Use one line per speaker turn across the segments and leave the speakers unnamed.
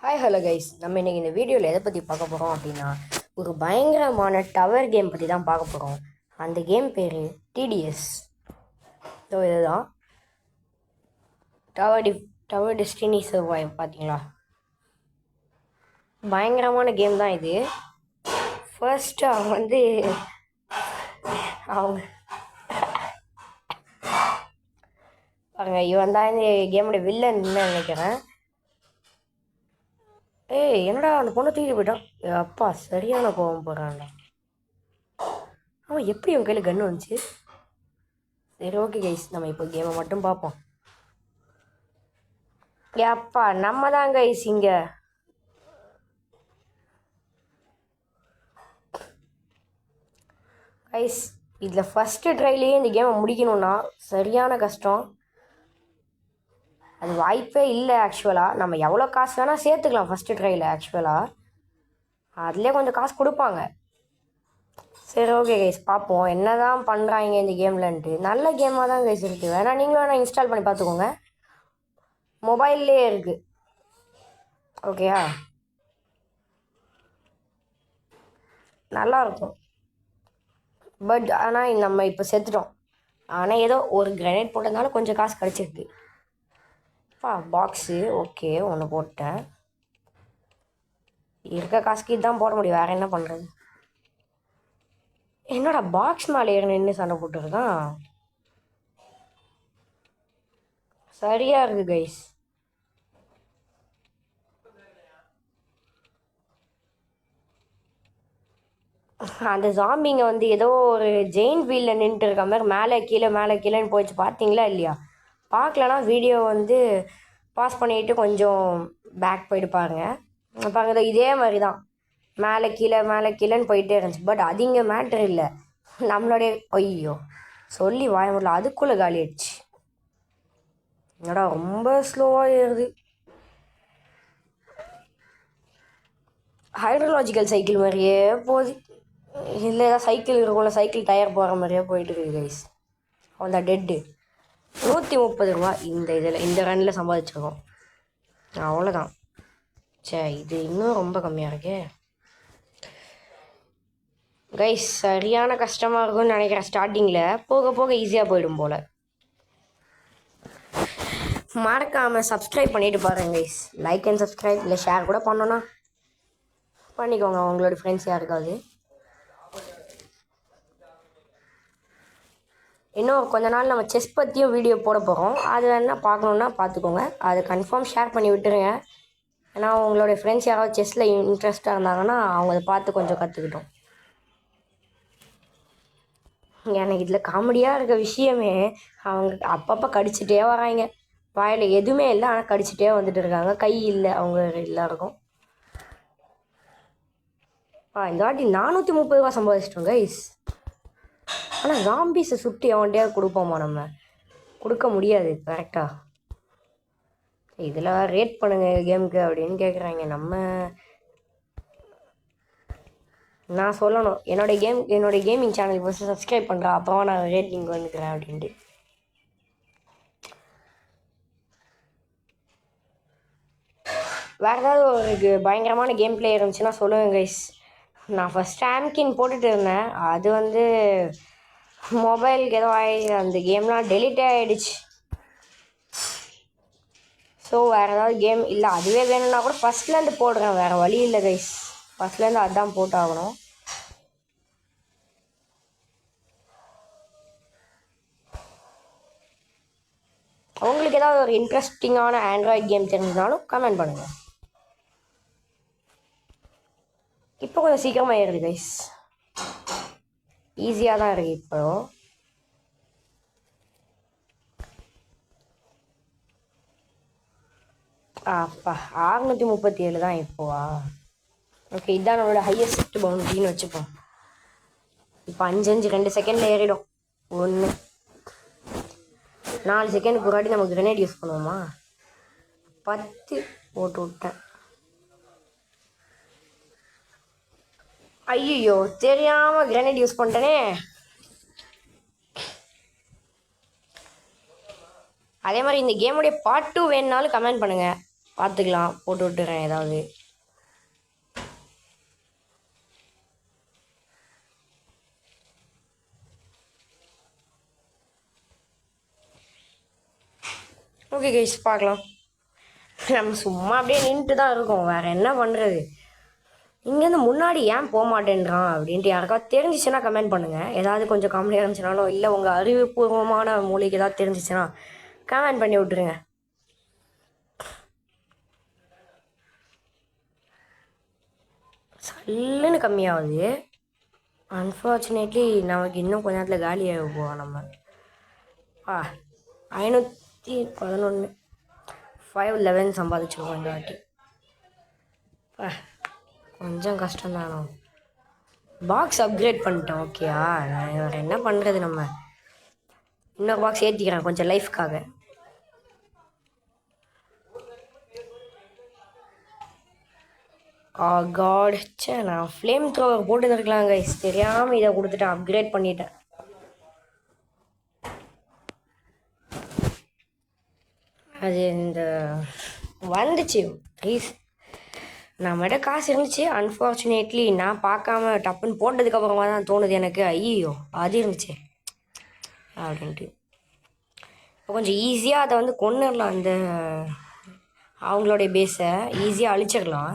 Hi hello guys, நம்ம இன்றைக்கி இந்த வீடியோவில் எதை பற்றி பார்க்க போகிறோம் அப்படின்னா ஒரு பயங்கரமான டவர் கேம் பற்றி தான் பார்க்க போகிறோம். அந்த கேம் பேர் டிடிஎஸ். ஸோ இதுதான் டவர் டெஸ்டினி சர்வைவ். பார்த்தீங்களா, பயங்கரமான கேம் தான் இது. ஃபர்ஸ்ட்டு அவங்க பாருங்க, இவன் தான் இந்த கேமோட வில்லன்னு நினைக்கிறேன். ஏய், என்னடா அந்த பொண்ணை தூக்கி போயிட்டான். அப்பா சரியான கோவம் போடுறான்டா. அவன் எப்படி அவன் கையில் கன்று வந்துச்சு? சரி, ஓகே கைஸ், நம்ம இப்போ கேமை மட்டும் பார்ப்போம். அப்பா நம்ம தான் கைஸ் இங்கே. கைஸ், இதில் ஃபஸ்ட்டு ட்ரைலேயே இந்த கேமை முடிக்கணும்னா சரியான கஷ்டம். அது வாய்ப்பே இல்லை. ஆக்சுவலாக நம்ம எவ்வளோ காசு வேணால் சேர்த்துக்கலாம் ஃபஸ்ட்டு ட்ரையில். ஆக்சுவலாக அதிலே கொஞ்சம் காசு கொடுப்பாங்க. சரி, ஓகே கைஸ், பார்ப்போம் என்ன தான் பண்ணுறாங்க இந்த கேம்லன்ட்டு. நல்ல கேமாக தான் கைஸ் இருக்குது. வேணால் நீங்களும் வேணால் இன்ஸ்டால் பண்ணி பார்த்துக்கோங்க, மொபைல்லே இருக்குது. ஓகேயா, நல்லாயிருக்கும். பட் ஆனால் நம்ம இப்போ செத்துட்டோம். ஆனால் ஏதோ ஒரு கிரனேட் போட்டதுனால கொஞ்சம் காசு கிடச்சிருக்கு. பாக்ஸு ஓகே, ஒன்று போட்டேன். இருக்க காசுக்கு இதுதான் போட முடியும், வேறு என்ன பண்ணுறது? என்னோட பாக்ஸ் மேலே ஏறி நின்று சண்டை போட்டுருக்கான். சரியா இருக்கு கைஸ். அந்த ஜாம்பிங்க ஏதோ ஒரு ஜெயின் வீலில் நின்றுட்டு இருக்க மாதிரி மேலே கீழேன்னு போயிடுச்சு. பார்த்தீங்களா இல்லையா? பார்க்கலன்னா வீடியோ பாஸ் பண்ணிவிட்டு கொஞ்சம் பேக் போயிட்டு பாருங்க. இதே மாதிரி தான் மேலே கீழேன்னு போயிட்டே இருந்துச்சு. பட் அது இங்கே மேட்ரு இல்லை. நம்மளுடைய ஐயோ சொல்லி வாய முடியல, அதுக்குள்ளே காலி ஆயிடுச்சு. என்னடா ரொம்ப ஸ்லோவாக ஏறுது. ஹைட்ரலாஜிக்கல் சைக்கிள் மாதிரியே போகுது. இல்லை, ஏதாவது சைக்கிள் இருக்கும்ல, சைக்கிள் டயர் போகிற மாதிரியே போயிட்டு இருக்குது கைஸ். அவன் தான் டெட்டு. 130 ரூபா இந்த ரன்னில் சம்பாதிச்சிருக்கோம். அவ்வளோதான். இது இன்னும் ரொம்ப கம்மியாக இருக்கே கைஸ். சரியான கஷ்டமாக இருக்கும்னு நினைக்கிறேன் ஸ்டார்டிங்கில். போக போக ஈஸியாக போயிடும் போல். மறக்காமல் சப்ஸ்கிரைப் பண்ணிவிட்டு பாருங்க கைஸ். லைக் அண்ட் சப்ஸ்கிரைப், இல்லை ஷேர் கூட பண்ணோன்னா பண்ணிக்கோங்க உங்களோட ஃப்ரெண்ட்ஸ் யாருக்காவது. இன்னும் கொஞ்ச நாள் நம்ம செஸ் பற்றியும் வீடியோ போட போகிறோம். அது என்ன பார்க்கணுன்னா பார்த்துக்கோங்க. அது கன்ஃபார்ம் ஷேர் பண்ணி விட்டுருங்க. ஏன்னா உங்களுடைய ஃப்ரெண்ட்ஸ் யாராவது செஸ்ஸில் இன்ட்ரெஸ்ட்டாக இருந்தாங்கன்னா அவங்க அதை பார்த்து கொஞ்சம் கற்றுக்கிட்டோம். எனக்கு இதில் காமெடியாக இருக்க விஷயமே, அவங்க அப்பப்போ கடிச்சிட்டே வராங்க. வாயில் எதுவுமே இல்லை, ஆனால் கடிச்சிட்டே வந்துட்டு இருக்காங்க. கை இல்லை அவங்க எல்லாருக்கும். இந்த வாட்டி 430 ரூபா சம்பாதிச்சிட்டோம் கைஸ். ஆனால் ஜாம்பிஸை சுட்டி அவன்கிட்டயே கொடுப்போமா? நம்ம கொடுக்க முடியாது கரெக்டாக. இதில் ரேட் பண்ணுங்கள் கேமுக்கு அப்படின்னு கேட்குறாங்க. நான் சொல்லணும் என்னோடய கேமிங் சேனல் ஃபஸ்ட்டு சப்ஸ்கிரைப் பண்ணுறேன், அப்போ நான் ரேட்டிங் வந்துக்கிறேன் அப்படின்ட்டு. வேறு ஏதாவது ஒரு பயங்கரமான கேம் பிளே இருந்துச்சுன்னா சொல்லுங்கள் கைஸ். நான் ஃபஸ்ட் ஆம்கின் போட்டுட்டு இருந்தேன். அது மொபைலுக்கு ஏதோ அந்த கேம்லாம் டெலிட்டே ஆகிடுச்சு. ஸோ வேறு ஏதாவது கேம் இல்லை, அதுவே வேணும்னா கூட ஃபஸ்ட்லேருந்து போடுறேன். வேறு வழி இல்லை கைஸ், ஃபஸ்ட்லேருந்து அதுதான் போட்டாகணும். உங்களுக்கு ஏதாவது ஒரு இன்ட்ரெஸ்டிங்கான ஆண்ட்ராய்ட் கேம் தெரிஞ்சதுனாலும் கமெண்ட் பண்ணுங்கள். இப்போ கொஞ்சம் சீக்கிரமாக ஏறுது கைஸ். ஈஸியாக தான் இருக்குது இப்போ. அப்பா 637 தான் இப்போவா? ஓகே, இதுதான் நம்மளோட ஹையஸ்ட் பவுண்டரின்னு வச்சுப்போம். இப்போ 5 2 செகண்டில் ஏறிடும். 1 4 செகண்டுக்கு ஒரு வாட்டி நம்ம கிரனேட் யூஸ் பண்ணுவோமா? 10 போட்டு விட்டேன். ஐயோ, தெரியாமல் கிரனேட் யூஸ் பண்ணிட்டேனே. அதே மாதிரி இந்த கேமுடைய பார்ட் 2 வேணுனாலும் கமெண்ட் பண்ணுங்கள். பார்த்துக்கலாம், போட்டு விட்டுறேன் ஏதாவது. ஓகே கைஸ், பார்க்கலாம். நம்ம சும்மா அப்படியே நின்றுட்டு தான் இருக்கோம், வேறு என்ன பண்ணுறது. இங்கேருந்து முன்னாடி ஏன் போக மாட்டேன்றான் அப்படின்ட்டு யாருக்காவது தெரிஞ்சிச்சுன்னா கமெண்ட் பண்ணுங்கள். ஏதாவது கொஞ்சம் காமெடியாக இருந்துச்சுனாலும், இல்லை உங்கள் அறிவுபூர்வமான மூலிக்கு ஏதாவது தெரிஞ்சிச்சுன்னா கமெண்ட் பண்ணி விட்டுருங்க. சல்லுன்னு கம்மியாகுது. அன்ஃபார்ச்சுனேட்லி நமக்கு இன்னும் கொஞ்ச நேரத்தில் காலியாக போவோம். நம்ம 511 511 சம்பாதிச்சிருக்கோம் இந்த வாட்டி. கொஞ்சம் கஷ்டம்தானோ. பாக்ஸ் அப்கிரேட் பண்ணிட்டோம். ஓகேயா, வேறு என்ன பண்ணுறது. நம்ம இன்னொரு பாக்ஸ் ஏற்றிக்கிறேன் கொஞ்சம் லைஃப்காக. காட், சே, நான் ஃப்ளேம் த்ரோவர் போட்டு இருக்கலாம் கைஸ், தெரியாமல் இதை கொடுத்துட்டு அப்கிரேட் பண்ணிட்டேன். அது இந்த வந்துச்சு ப்ளீஸ், நம்மகிட்ட காசு இருந்துச்சு. அன்ஃபார்ச்சுனேட்லி நான் பார்க்காம டப்புன்னு போட்டதுக்கப்புறமா தான் தோணுது எனக்கு, ஐயோ அது இருந்துச்சு அப்படின்ட்டு. இப்போ கொஞ்சம் ஈஸியாக அதை வந்து கொண்டுடலாம், அந்த அவங்களுடைய பேஸை ஈஸியாக அழிச்சிடலாம்.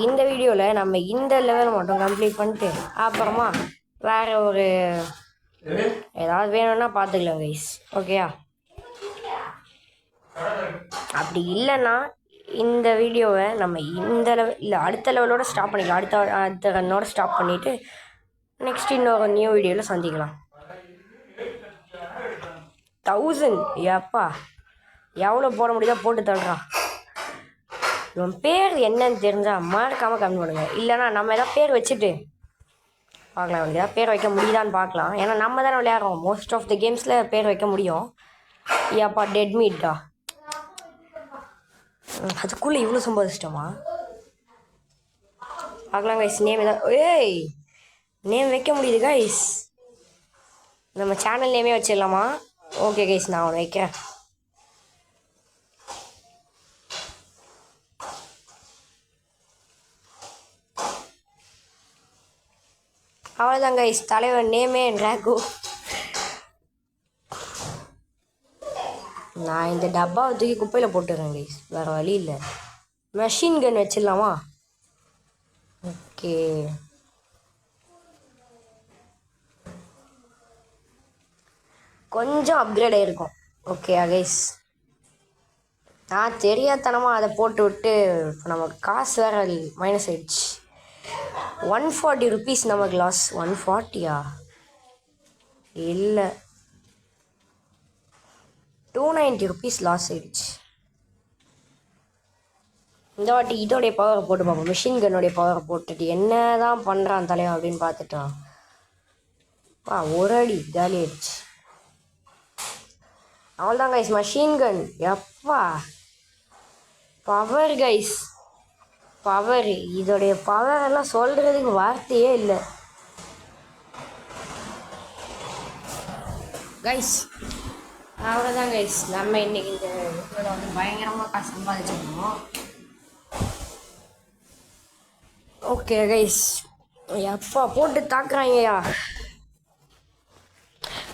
இந்த வீடியோவில் நம்ம இந்த லெவல் மட்டும் கம்ப்ளீட் பண்ணிட்டு அப்புறமா வேறு ஒரு ஏதாவது வேணும்னா பார்த்துக்கலாம் கைஸ். ஓகேயா, அப்படி இல்லைன்னா இந்த வீடியோவை நம்ம இந்த லெவல் இல்லை அடுத்த லெவலோட ஸ்டாப் பண்ணிக்கலாம். அடுத்த ரன்னோட ஸ்டாப் பண்ணிவிட்டு நெக்ஸ்ட் இன்னொரு நியூ வீடியோவில் சந்திக்கலாம். 1000 எப்பா எவ்வளோ போட முடியுதோ போட்டு தள்ளுறான். இவன் பேர் என்னன்னு தெரிஞ்சால் மறக்காமல் கம்மி பண்ணுங்க. இல்லைனா நம்ம எதாவது பேர் வச்சுட்டு பார்க்கலாம், அவனுக்கு ஏதாவது பேர் வைக்க முடியுதான்னு பார்க்கலாம். ஏன்னா நம்ம தானே விளையாடுறோம், மோஸ்ட் ஆஃப் த கேம்ஸில் பேர் வைக்க முடியும். ஏப்பா டெட் மீட்டா, அதுக்குள்ளே இவ்வளோ சம்பாதிச்சிட்டோமா? பார்க்கலாம் கைஸ். நேம் ஏதாவது நேம் வைக்க முடியுது கைஸ். நம்ம சேனல் நேமே வச்சிடலாமா? ஓகே கைஸ், நான் அவனை வைக்கிறேன். அவ்வளோதான் கைஸ், தலைவர் நேமே ட்ராகோ. நான் இந்த டப்பாவை தூக்கி குப்பையில் போட்டுறேன் கைஸ், வேறு வழி இல்லை. மெஷின் கன் வச்சிடலாமா? ஓகே, கொஞ்சம் அப்கிரேட் ஆகிருக்கும். ஓகே கைஸ், நான் தெரியாதனமாக அதை போட்டு விட்டு இப்போ நமக்கு காசு வேறு மைனஸ் ஆகிடுச்சு. 140 ருபீஸ் நமக்கு லாஸ். 140யா? இல்லை, 290 ருபீஸ் லாஸ் ஆகிடுச்சு. இந்த வாட்டி இதோடைய பவரை போட்டு பார்ப்போம். மிஷின் கன்னுடைய பவரை போட்டுட்டு என்ன தான் பண்ணுறான் தலைவன் அப்படின்னு பார்த்துட்டான். ஒரு அடி காலி ஆயிடுச்சு. அவ்வளோதான் கைஸ், மஷின் கன். எப்பா பவர் கைஸ், பவர். இதோடைய பவர் எல்லாம் சொல்கிறதுக்கு வார்த்தையே இல்லை கைஸ். அவ்வளோதான் கைஸ், நம்ம இன்னைக்கு இந்த வீடியோவில் வந்து பயங்கரமாக காசு சம்பாதிச்சிருக்கோம். ஓகே கைஸ், எப்பா போட்டு தாக்குறாங்கய்யா.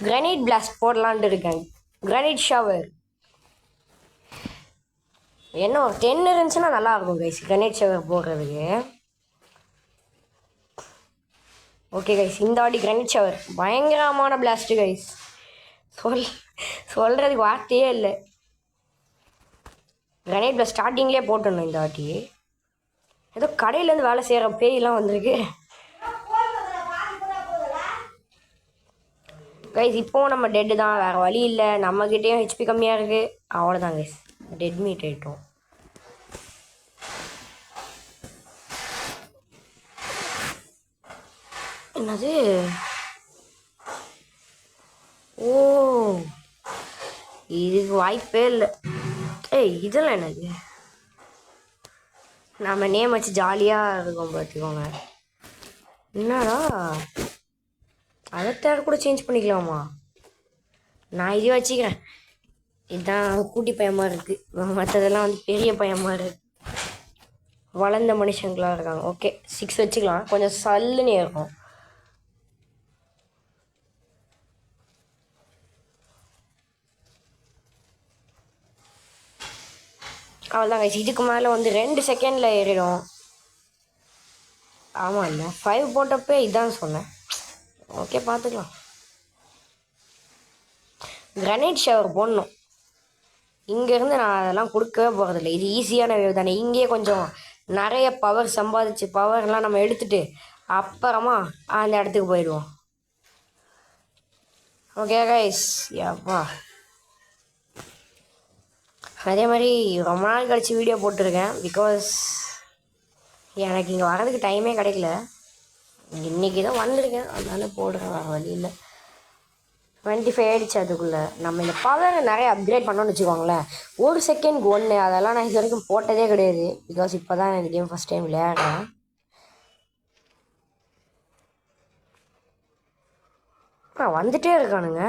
கிரானைட் பிளாஸ்ட் போடலான்ட்டு இருக்கேன். கிரானைட் ஷவர் என்ன 10 இருந்துச்சுன்னா நல்லா இருக்கும் கைஸ், கிரானைட் ஷவர் போடுறதுக்கு. ஓகே கைஸ், இந்த வாட்டி கிரானைட் ஷவர் பயங்கரமான பிளாஸ்ட்டு கைஸ். சொல்கிறதுக்கு வார்த்தையே இல்லை. கிரானைட் பிளாஸ்ட் ஸ்டார்டிங்லேயே போட்டணும் இந்த வாட்டி. ஏதோ கடையிலேருந்து வேலை செய்கிற பேயெல்லாம் வந்திருக்கு கைஸ். இப்போவும் நம்ம டெட்டு தான், வேறு வழி இல்லை. நம்மக்கிட்டேயும் ஹெச்பி கம்மியாக இருக்குது. அவ்வளோதான் கைஸ், டெட் மீட் ஆகிட்டோம். என்னது? ஓ, இதுக்கு வாய்ப்பே இல்லை. இதெல்லாம் என்னது? நம்ம நேம் வச்சு ஜாலியாக இருக்கும் பார்த்துக்கோங்க. என்னடா அவத்தார் கூட சேஞ்ச் பண்ணிக்கலாமா? நான் இதே வச்சுக்கிறேன். இதுதான் கூட்டி பயமாக இருக்குது. மற்றதெல்லாம் வந்து பெரிய பயமாக இருக்குது. வளர்ந்த மனுஷங்களாக இருக்காங்க. ஓகே 6 வச்சுக்கலாம். கொஞ்சம் சல்லுன்னு இருக்கும். அவ்வளோதான் கைஸ். இதுக்கு மேலே வந்து 2 செகண்டில் ஏறிடும். ஆமாம் இல்லை 5 போட்டப்போ இதான் சொன்னேன். ஓகே பார்த்துக்கலாம். கிரனைட் ஷவர் போடணும். இங்கேருந்து நான் அதெல்லாம் கொடுக்கவே போகிறதில்ல. இது ஈஸியான வேவ் தானே. இங்கேயே கொஞ்சம் நிறைய பவர் சம்பாதிச்சு பவர்லாம் நம்ம எடுத்துகிட்டு அப்புறமா அந்த இடத்துக்கு போயிடுவோம். Okay guys. யப்பா அதே மாதிரி ரொம்ப நாள் கழிச்சு வீடியோ போட்டிருக்கேன். பிகாஸ் எனக்கு இங்கே வர்றதுக்கு டைமே கிடைக்கல. இன்றைக்கி தான் வந்திருக்கேன், அதனால போடுறேன். வேறு வழி இல்லை. 25 ஆகிடுச்சு. அதுக்குள்ளே நம்ம இந்த பவரை நிறைய அப்கிரேட் பண்ணோன்னு வச்சுக்கோங்களேன். 1 செகண்ட் 1 அதெல்லாம் நான் இது வரைக்கும் போட்டதே கிடையாது. பிகாஸ் இப்போ தான் இந்த கேம் ஃபஸ்ட் டைம் விளையாடுறேன். வந்துட்டே இருக்கானுங்க.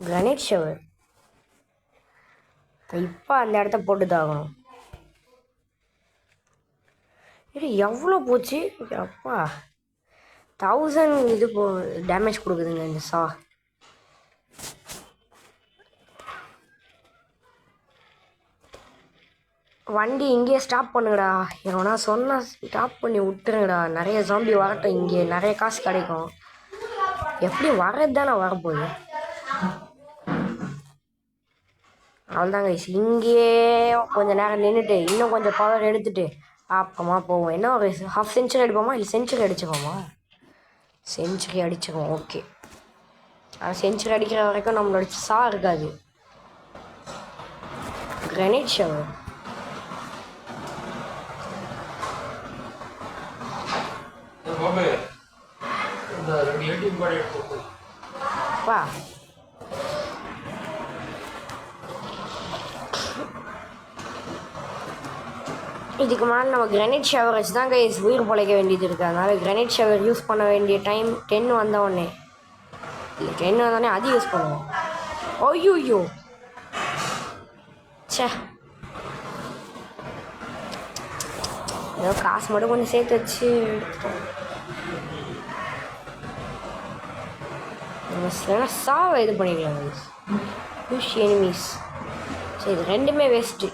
கிரனைட் ஷவர் இப்போ அந்த இடத்த போட்டு தாகணும். இது எவ்வளோ போச்சு? அப்பா 1000 இது டேமேஜ் கொடுக்குதுங்க இந்த சா. வண்டி இங்கேயே ஸ்டாப் பண்ணுங்கடா. எவனா சொன்னால் ஸ்டாப் பண்ணி விட்டுருங்கடா. நிறைய ஜாம்பி வரட்டும். இங்கே நிறைய காசு கிடைக்கும். எப்படி வர்றது தானே வரப்போகுது. அவ்வளோதாங்க. இங்கேயே கொஞ்சம் நேரம் நின்றுட்டு இன்னும் கொஞ்சம் பவர் எடுத்துகிட்டு அப்புறமா போவோம். என்ன ஒரு ½ செஞ்சுரி அடிப்போமா இல்லை செஞ்சுரி அடிச்சுக்கோமா? செஞ்சுரி அடிச்சுக்கோம். ஓகே செஞ்சுரி அடிக்கிற வரைக்கும் நம்மளோட சா இருக்காது. கிரனைட் ஷவர் வா. இதுக்கு மேலே நம்ம கிரனைட் ஷவர் வச்சு தான் கைஸ் உயிர் பிழைக்க வேண்டியது இருக்குது. அதனால் கிரனைட் ஷவர் யூஸ் பண்ண வேண்டிய டைம் 10 வந்தோடனே இல்லை 10 வந்தோடனே அது யூஸ் பண்ணுவோம். ஐயோ சே, ஏதோ காசு மட்டும் கொஞ்சம் சேர்த்து வச்சு நம்ம சாவை இது பண்ணிக்கலாம் கைஸ். Push enemies. சரி இது ரெண்டுமே வேஸ்ட்டு.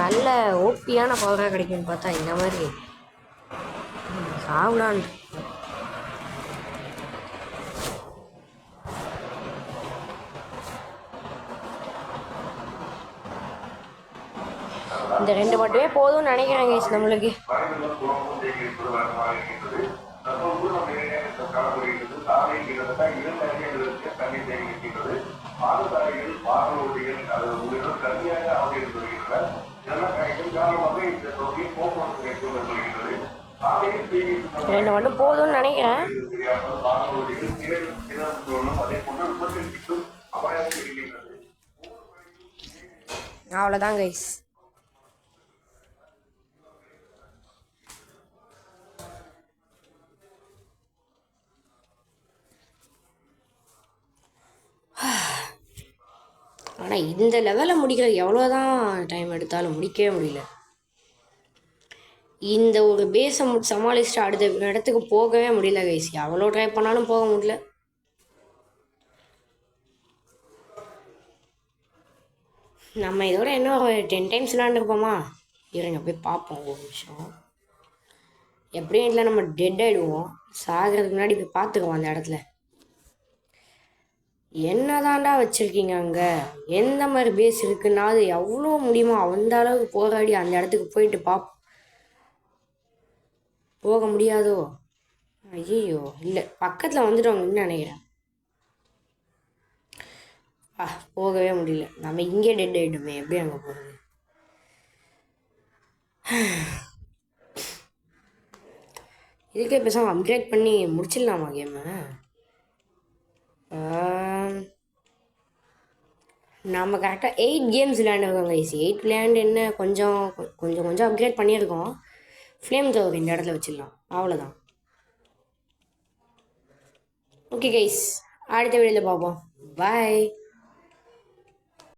நல்ல ஓபியான பவராக கிடைக்கும்னு பார்த்தா இந்த மாதிரி சாவலான். இந்த 2 மட்டுமே போதும்னு நினைக்கிறேன் கைஸ் நம்மளுக்கு. ரெண்டு மட்டும் போதும்னு நினைக்கிறேன். அவ்வளோதான் கைஸ். ஆனால் இந்த லெவலில் முடிக்கிற எவ்வளோதான் டைம் எடுத்தாலும் முடிக்கவே முடியல. இந்த ஒரு பேஸை சமாளிச்சுட்டு அடுத்த இடத்துக்கு போகவே முடியல கைஸ். எவ்வளோ ட்ரை பண்ணாலும் போக முடியல. நம்ம இதோட என்ன ஒரு 10 டைம்ஸ் விளாண்டுருப்போமா? இருங்க போய் பார்ப்போம் ஒரு நிமிஷம். எப்படியும் இல்லை நம்ம டெட் ஆகிடுவோம். சாகிறதுக்கு முன்னாடி போய் பார்த்துக்குவோம் அந்த இடத்துல. என்னதாண்டா வச்சுருக்கீங்க அங்கே? எந்த மாதிரி பேஸ் இருக்குன்னா அது எவ்வளோ முடியுமோ அந்த அளவுக்கு போராடி அந்த இடத்துக்கு போயிட்டு போக முடியாதோ? ஐயோ இல்லை பக்கத்தில் வந்துட்டோங்கன்னு நினைக்கிறேன். போகவே முடியல. நம்ம இங்கே டெட் ஆகிட்டோமே, எப்படி அங்கே போகிறது? இதுக்கே பேசாமல் அப்கிரேட் பண்ணி முடிச்சிடலாமா கேமை? நம்ம கரெக்டாக 8 கேம்ஸ் விளையாண்டுருக்கோம் கைஸ். 8 விளையாண்டு என்ன கொஞ்சம் கொஞ்சம் கொஞ்சம் அப்கிரேட் பண்ணியிருக்கோம். ஃப்ளேம் த்ரோவர் இந்த இடத்துல வச்சிடலாம், அவ்வளோதான். ஓகே கைஸ், அடுத்த வீடியோவில் பார்ப்போம். பாய்.